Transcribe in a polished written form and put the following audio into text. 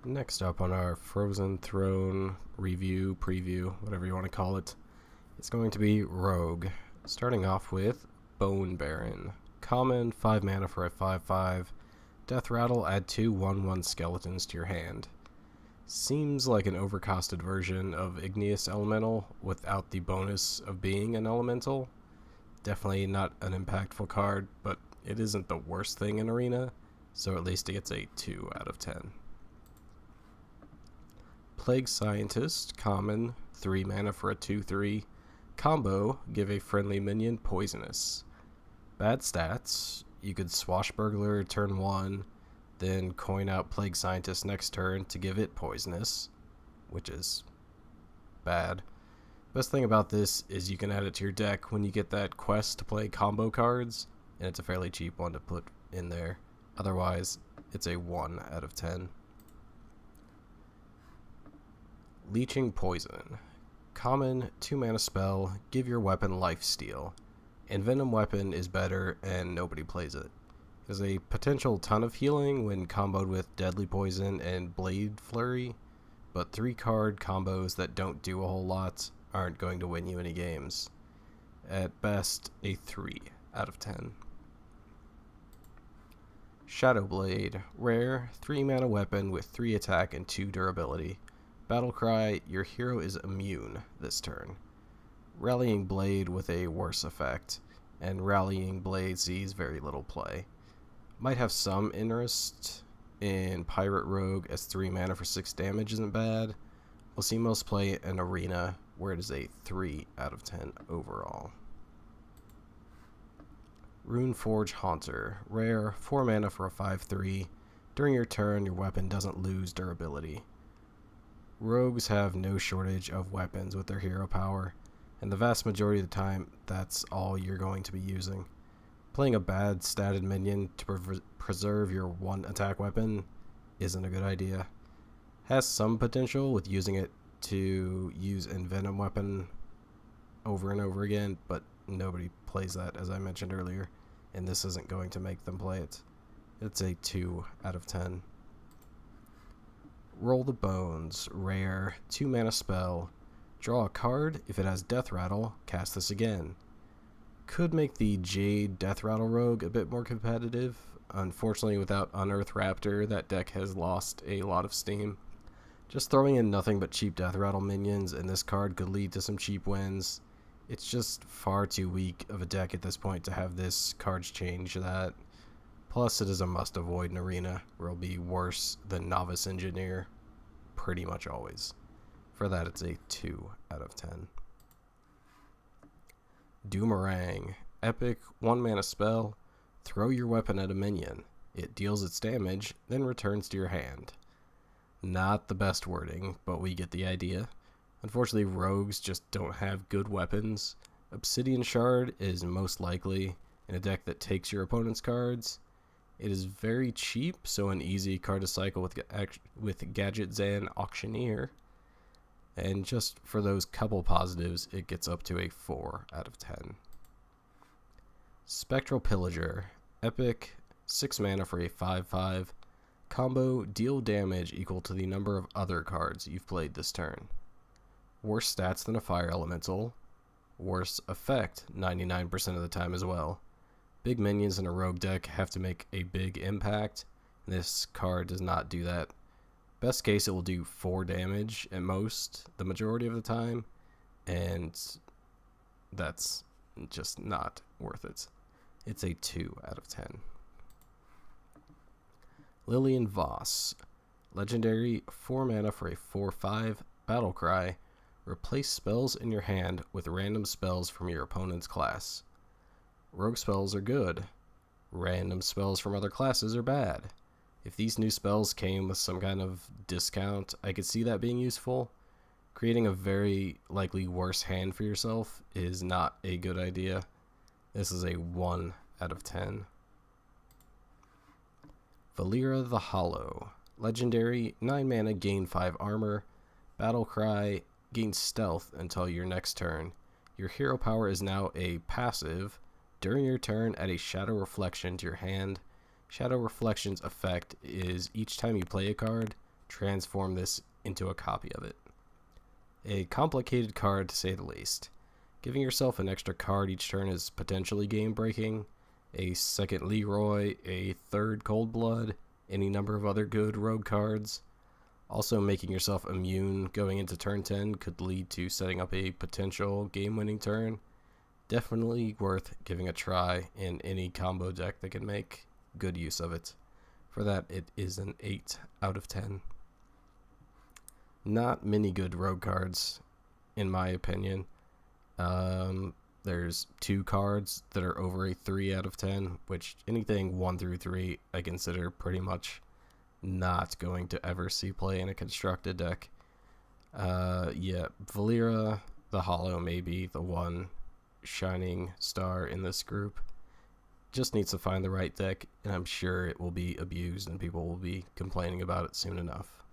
Next up on our Frozen Throne review, preview, whatever you want to call it, it's going to be Rogue. Starting off with Bone Baron. Common, 5 mana for a 5/5. Death Rattle, add 2 1/1 skeletons to your hand. Seems like an overcosted version of Igneous Elemental without the bonus of being an elemental. Definitely not an impactful card, but it isn't the worst thing in Arena, so at least it gets a 2 out of 10. Plague Scientist, common, 3 mana for a 2/3. Combo, give a friendly minion poisonous. Bad stats, you could Swashbuckler turn 1, then coin out Plague Scientist next turn to give it poisonous, which is bad. Best thing about this is you can add it to your deck when you get that quest to play combo cards, and it's a fairly cheap one to put in there. Otherwise, it's a 1 out of 10. Leeching Poison. Common, 2 mana spell, give your weapon lifesteal. Envenom weapon is better and nobody plays it. It has a potential ton of healing when comboed with Deadly Poison and Blade Flurry, but 3-card combos that don't do a whole lot aren't going to win you any games. At best, a 3 out of 10. Shadowblade. Rare, 3 mana weapon with 3 attack and 2 durability. Battlecry, your hero is immune this turn. Rallying Blade with a worse effect, and Rallying Blade sees very little play. Might have some interest in Pirate Rogue, as 3 mana for 6 damage isn't bad. We'll see most play in Arena, where it is a 3 out of 10 overall. Rune Forge Haunter. Rare, 4 mana for a 5/3. During your turn, your weapon doesn't lose durability. Rogues have no shortage of weapons with their hero power, and the vast majority of the time, that's all you're going to be using. Playing a bad statted minion to preserve your 1 attack weapon isn't a good idea. Has some potential with using it to use Envenom weapon over and over again, but nobody plays that, as I mentioned earlier, and this isn't going to make them play it. It's a 2 out of 10. Roll the Bones. Rare, 2 mana spell. Draw a card. If it has Death Rattle, cast this again. Could make the Jade Death Rattle Rogue a bit more competitive. Unfortunately, without Unearth Raptor, that deck has lost a lot of steam. Just throwing in nothing but cheap Death Rattle minions, and this card could lead to some cheap wins. It's just far too weak of a deck at this point to have this cards change that. Plus, it is a must-avoid in Arena, where it'll be worse than Novice Engineer pretty much always. For that, it's a 2 out of 10. Doomerang. Epic, 1 mana spell. Throw your weapon at a minion. It deals its damage, then returns to your hand. Not the best wording, but we get the idea. Unfortunately, rogues just don't have good weapons. Obsidian Shard is most likely in a deck that takes your opponent's cards. It is very cheap, so an easy card to cycle with Gadget Zan Auctioneer. And just for those couple positives, it gets up to a 4 out of 10. Spectral Pillager. Epic, 6 mana for a 5/5. Combo, deal damage equal to the number of other cards you've played this turn. Worse stats than a Fire Elemental. Worse effect 99% of the time as well. Big minions in a rogue deck have to make a big impact. This card does not do that. Best case, it will do 4 damage at most, the majority of the time, and that's just not worth it. It's a 2 out of 10. Lilian Voss. Legendary, 4 mana for a 4/5. Battlecry. Replace spells in your hand with random spells from your opponent's class. Rogue spells are good. Random spells from other classes are bad. If these new spells came with some kind of discount, I could see that being useful. Creating a very likely worse hand for yourself is not a good idea. This is a 1 out of 10. Valera the Hollow. Legendary, 9 mana, gain 5 armor. Battlecry, gain stealth until your next turn. Your hero power is now a passive. During your turn, add a Shadow Reflection to your hand. Shadow Reflection's effect is each time you play a card, transform this into a copy of it. A complicated card to say the least. Giving yourself an extra card each turn is potentially game-breaking. A second Leeroy, a third Cold Blood, any number of other good rogue cards. Also, making yourself immune going into turn 10 could lead to setting up a potential game-winning turn. Definitely worth giving a try in any combo deck that can make good use of it. For that, it is an 8 out of 10. Not many good rogue cards, in my opinion. There's 2 cards that are over a 3 out of 10, which anything 1 through 3 I consider pretty much not going to ever see play in a constructed deck. Valera, the Hollow may be the one shining star in this group. Just needs to find the right deck, and I'm sure it will be abused and people will be complaining about it soon enough.